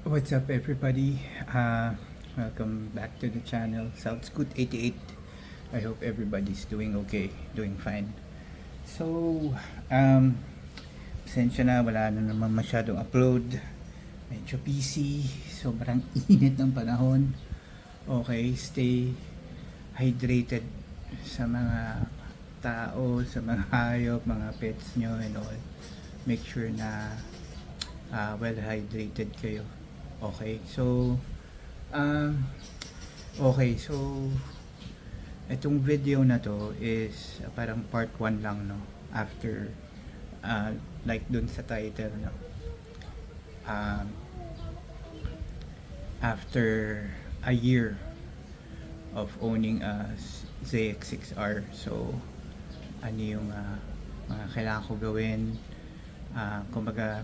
What's up, everybody? Welcome back to the channel, Southscoot 88. I hope everybody's doing okay, doing fine. So, pasensya na, wala na naman masyadong upload. Medyo busy, sobrang init ng panahon. Okay, stay hydrated sa mga tao, sa mga hayop, mga pets nyo and all. Make sure na well hydrated kayo. Okay, so itong video na to is parang part 1 lang, no, after like dun sa title, no, after a year of owning a ZX6R. So ano yung mga kailangan ko gawin, kumbaga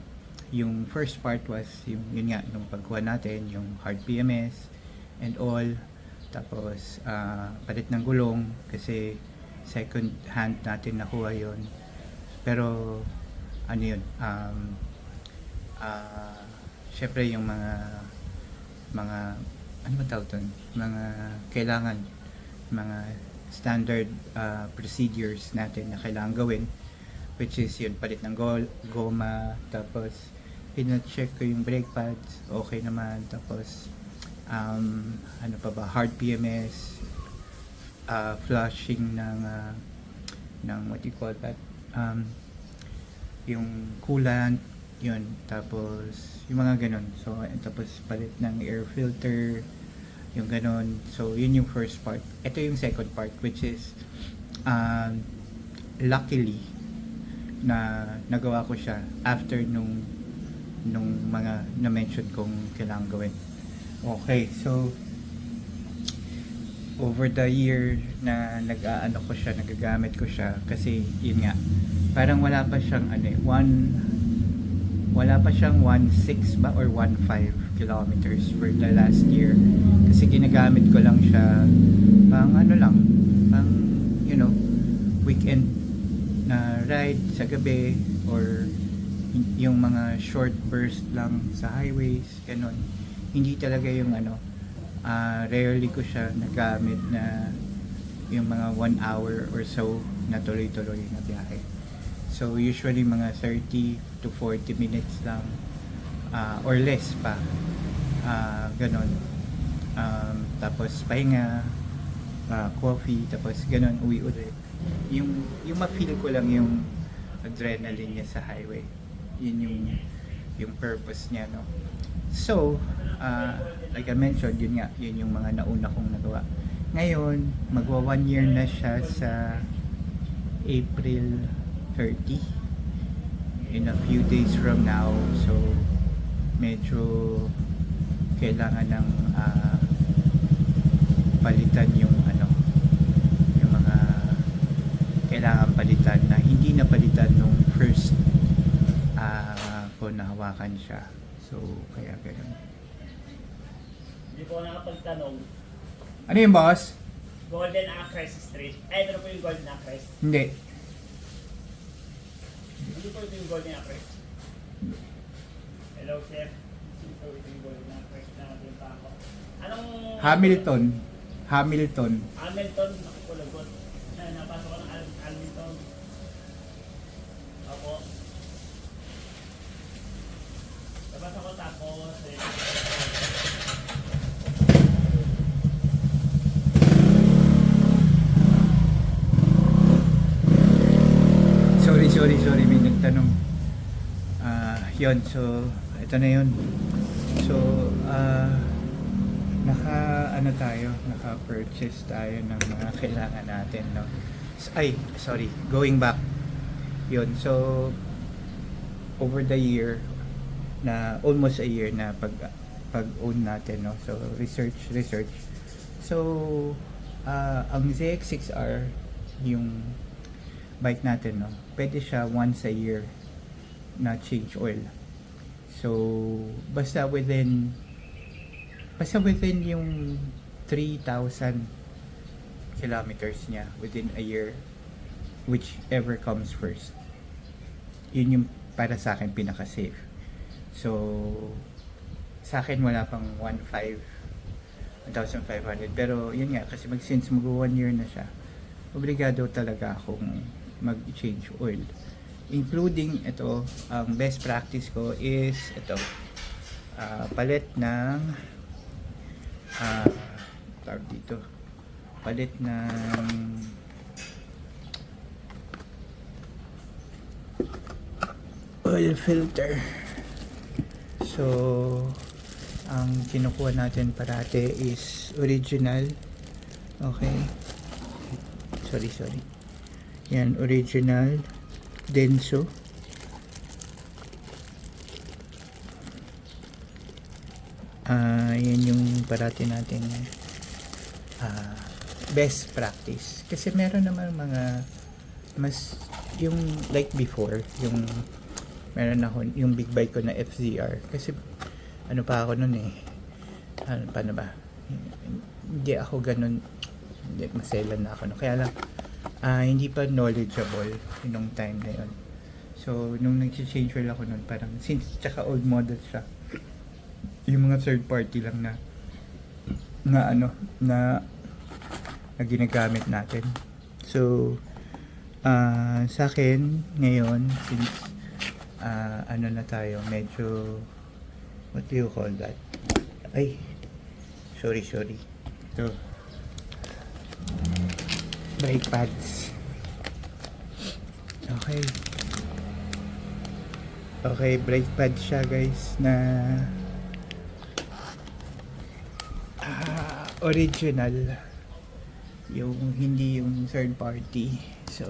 yung first part was yun nga, nung pagkuha natin yung hard PMS and all, tapos palit ng gulong kasi second hand natin nakuha yun, pero ano yun, syempre yung mga ano ba tawag dun, mga kailangan, mga standard procedures natin na kailangan gawin, which is yun, palit ng goma, tapos pina-check ko yung brake pads, okay naman, tapos ano pa ba, hard PMS, flushing ng what you call that, yung coolant, yun, tapos yung mga ganon. So tapos palit ng air filter, yung ganon. So yun yung first part. Ito yung second part, which is luckily na nagawa ko siya after nung mga na-mention kong kailangan gawin. Okay, so over the year na nag-aano ko siya, nagagamit ko siya, kasi yun nga, parang wala pa siyang wala pa siyang 1.6 ba or 1.5 kilometers for the last year, kasi ginagamit ko lang siya pang ano lang, pang weekend na ride sa gabi, or yung mga short burst lang sa highways, ganun. Hindi talaga yung rarely ko siya nagamit na yung mga 1 hour or so na tuloy-tuloy na biyahe. So usually mga 30 to 40 minutes lang, or less pa, ganun. Tapos pahinga, coffee, tapos ganun, uwi ulit. Yung ma-feel ko lang yung adrenaline niya sa highway. Yun yung purpose niya, no. So like I mentioned, yun yung mga nauna kong nagawa. Ngayon magwa 1 year na siya sa April 30, in a few days from now. So medyo kailangan ng palitan yung mga kailangan palitan na hindi na palitan nung first ko nahawakan siya. So kaya ganun. Hindi po nakapagtanong. Ano yung boss? Golden Acres Street. Ay, ito po yung Golden Acres. Hindi. Hindi po ito yung Golden Acres. Hello, sir. Hindi po ito yung Golden Acres na natinta ako. Anong... Hamilton. Hamilton. Hamilton. Ako po, lagot. Napasok ko ng Hamilton. Ako. Napasok ko tapos... Sorry, may nagtanong. Yun, so ito na yun. So naka-purchase tayo ng mga kailangan natin, no. Going back. Yun, so over the year, na almost a year na pag-own natin, no. So research. So ang ZX6R, yung bike natin, no, pwede siya once a year na change oil. So basta within yung 3,000 kilometers niya within a year, whichever comes first, yun yung para sa akin pinaka safe. So sa akin wala pang 1,500. Pero yun nga, kasi since mag 1 year na siya, obligado talaga akong mag-change oil. Including ito, ang best practice ko is ito, palit ng tawag dito, palit ng oil filter. So ang kinukuha natin parate is original. Okay, sorry, yan, original Denso. Yan yung parati natin best practice, kasi meron naman mga mas yung like before, yung meron ako yung big bike ko na FZR, kasi ano pa ako nun paano ba, hindi ako ganun, hindi, maselan na ako nun. Kaya lang hindi pa knowledgeable nung time na yun. So nung nag-change oil ako nun, parang since tsaka old model siya, yung mga third party lang na ginagamit natin. So sa akin ngayon, since ano na tayo, medyo, what do you call that, ay, sorry, ito, brake pads. Okay, brake pads siya guys, na original, yung hindi yung third party. So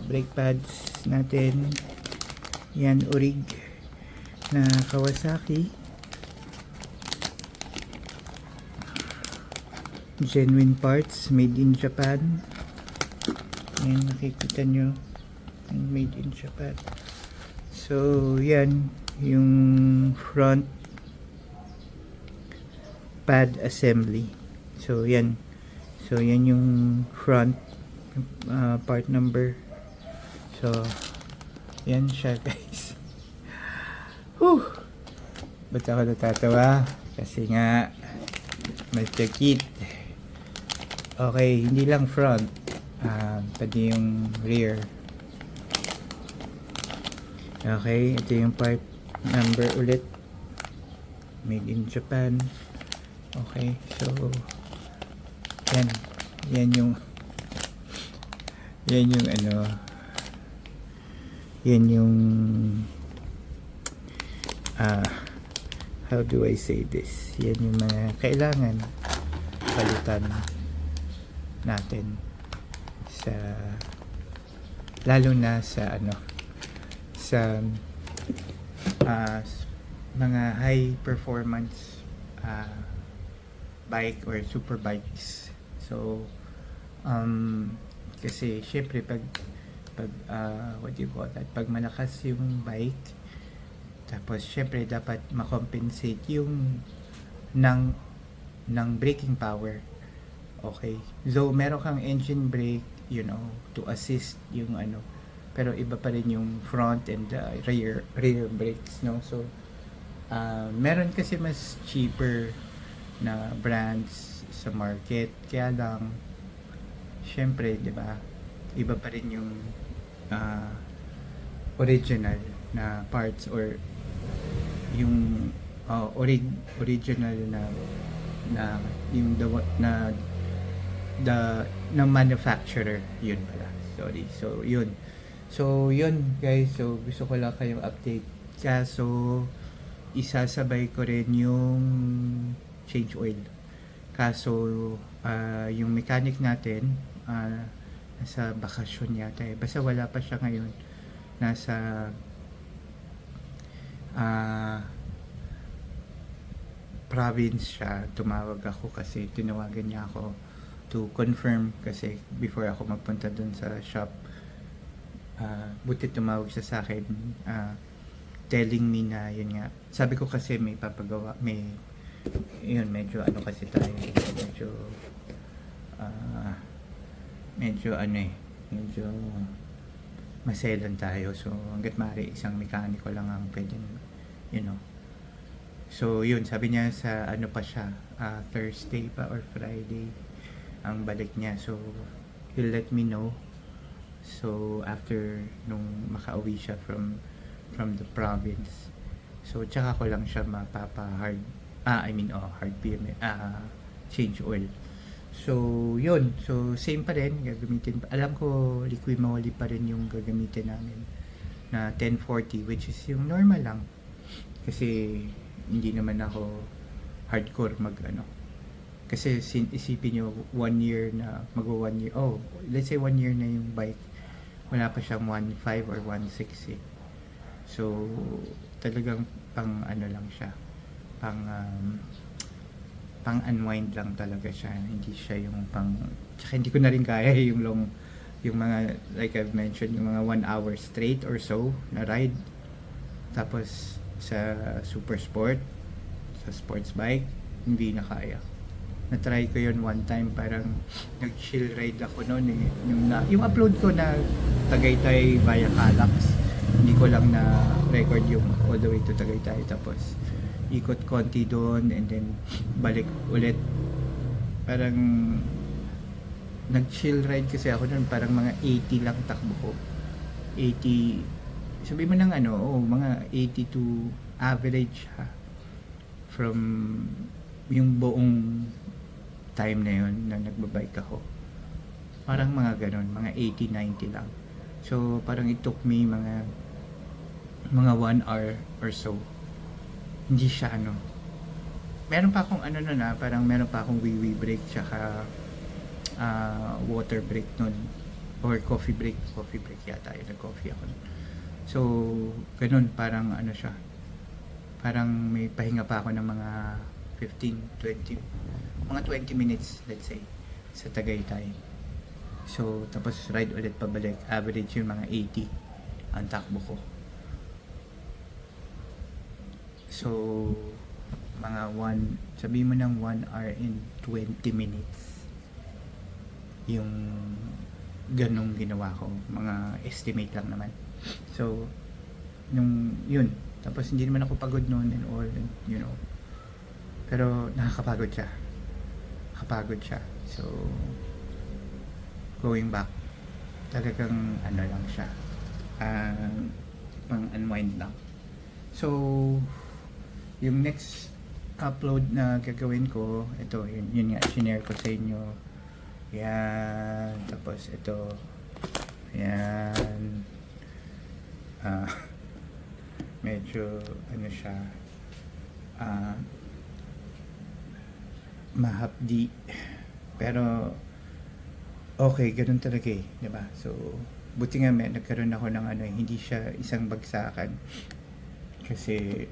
brake pads natin yan, orig na Kawasaki, genuine parts, made in Japan. Yan, nakikita nyo, made in Japan. So yan yung front pad assembly. So yan yung front part number. So yan siya guys. Ba't ako natatawa? Kasi nga Mr. Kit. Okay, hindi lang front, pati yung rear. Okay, ito yung part number ulit, made in Japan. Okay, so yan yung how do I say this, yan yung mga kailangan palitan natin sa, lalo na sa sa mga high performance bike or super bikes. So kasi syempre pag what do you call that, pag malakas yung bike, tapos syempre dapat makompensate yung ng braking power. Okay, so meron kang engine brake, to assist yung pero iba pa rin yung front and rear brakes, no? So meron kasi mas cheaper na brands sa market, kaya lang syempre, di ba, iba pa rin yung original na parts, or yung original na yung the manufacturer, yun pala, sorry. So yun guys, so gusto ko lang kayong update, kaso isasabay ko rin yung change oil, kaso yung mechanic natin nasa bakasyon yata basta wala pa siya ngayon, nasa province siya. Tumawag ako kasi tinawagan niya ako to confirm, kasi before ako magpunta dun sa shop, buti tumawag siya sa akin, telling me na yun nga, sabi ko kasi may papagawa, yun, medyo kasi tayo, medyo maselan tayo. So hanggat maaari isang mekaniko lang ang pwedeng, So yun, sabi niya sa ano pa siya, Thursday pa or Friday ang balik niya. So he'll let me know. So after nung makauwi siya from the province. So tsaka ko lang siya mapapa-hard hard PM, change oil. So yun, so same pa rin gagamitin. Alam ko liquid moly pa rin yung gagamitin namin na 1040, which is yung normal lang. Kasi hindi naman ako hardcore kasi isipin nyo 1 year na magwa 1 year, let's say 1 year na yung bike, wala pa siyang 1.5 or 1.6 eh. So talagang pang lang siya, pang unwind lang talaga siya, hindi siya yung tsaka hindi ko na rin kaya yung mga like I've mentioned, yung mga 1 hour straight or so na ride. Tapos sa super sport, sa sports bike, hindi na kaya. Na-try ko yun one time, parang nag-chill ride ako noon eh. Yung upload ko na Tagaytay via Calax, hindi ko lang na record yung all the way to Tagaytay, tapos ikot konti doon and then balik ulit. Parang nag-chill ride kasi ako noon, parang mga 80 lang takbo ko. 80, sabi mo ng mga 82 average ha, from yung buong time na yun na nagbabike ako. Parang mga ganun, mga 80-90 lang. So parang it took me mga 1 hour or so. Hindi siya meron pa akong parang meron pa akong wee break tsaka water break nun, or coffee break yata yun, nag-coffee ako nun. So ganun, parang siya, parang may pahinga pa ako ng mga 20 minutes, let's say, sa Tagaytay. So tapos ride ulit pabalik, average yung mga 80 ang takbo ko. So mga sabi mo ng 1 hour and 20 minutes yung ganong ginawa ko, mga estimate lang naman. So yun, tapos hindi naman ako pagod noon and all, pero nakakapagod siya. So going back, talagang lang siya, pang unwind lang. So yung next upload na gagawin ko, ito, yun nga, shinare ko sa inyo. Yan, tapos ito, yan, medyo siya, mahapdi, pero okay, ganun talaga eh, diba? So buti nga nagkaroon ako ng hindi siya isang bagsakan, kasi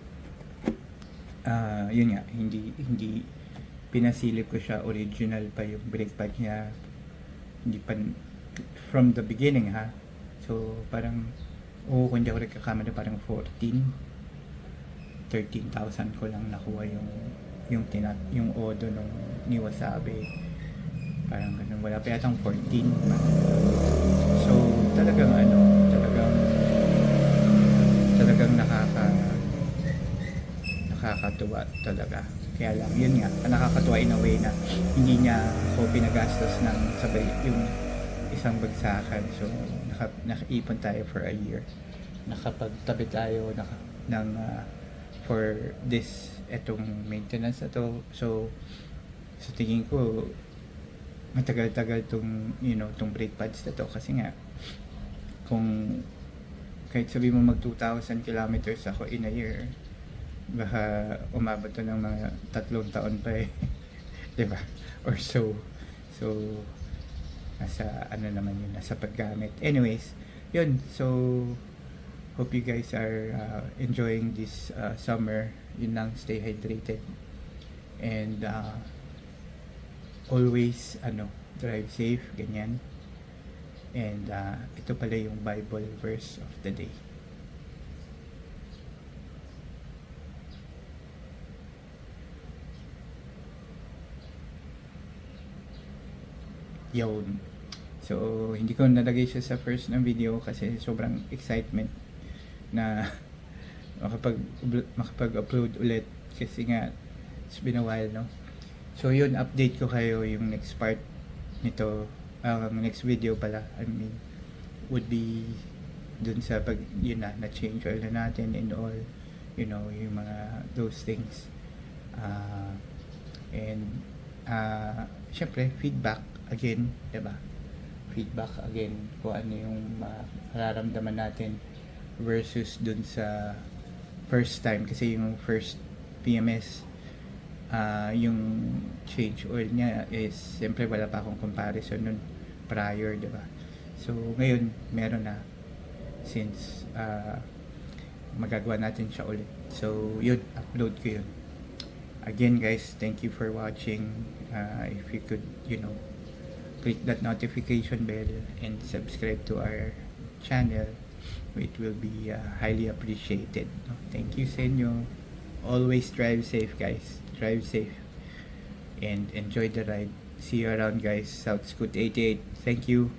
yun nga, hindi pinasilip ko siya, original pa yung brake pad niya, hindi pa from the beginning ha. So parang kung hindi ako nagkakamali, parang 13,000 ko lang nakuha yung Odo nung ni Wasabi, parang ganun, wala pa yatang 14. So talagang nakakatuwa talaga. Kaya lang, yun nga, nakakatuwa in a way na hindi niya ako pinagastos ng sabay yung isang bagsakan. So nakaipon tayo for a year, nakapagtabi tayo for etong maintenance na to. So sa tingin ko, matagal-tagal tong brake pads na to, kasi nga kung kahit sabi mo mag 2,000 kilometers ako in a year, baka umabot to ng mga 3 taon pa eh. Diba? Or so nasa naman yun, nasa paggamit. Anyways, yun, so hope you guys are enjoying this summer. Yun lang, stay hydrated and always drive safe, ganyan. And ito pala yung Bible verse of the day. Yun. So hindi ko nalagay siya sa first ng video kasi sobrang excitement na makapag-upload ulit kasi nga it's been a while, no? So yun, update ko kayo yung next part nito, next video pala, I mean, would be dun sa pag, yun na change oil na natin and all, you know, yung mga those things. And syempre feedback again, diba? Feedback again kung ano yung mararamdaman natin versus dun sa first time, kasi yung first PMS, yung change oil niya is syempre wala pa akong comparison nun prior, diba? So ngayon meron na, since magagawa natin siya ulit. So yun, upload ko yun. Again guys, thank you for watching. If you could, you know, click that notification bell and subscribe to our channel, it will be highly appreciated. Thank you sa inyo. Always drive safe guys. Drive safe and enjoy the ride. See you around guys. South Scoot 88. Thank you.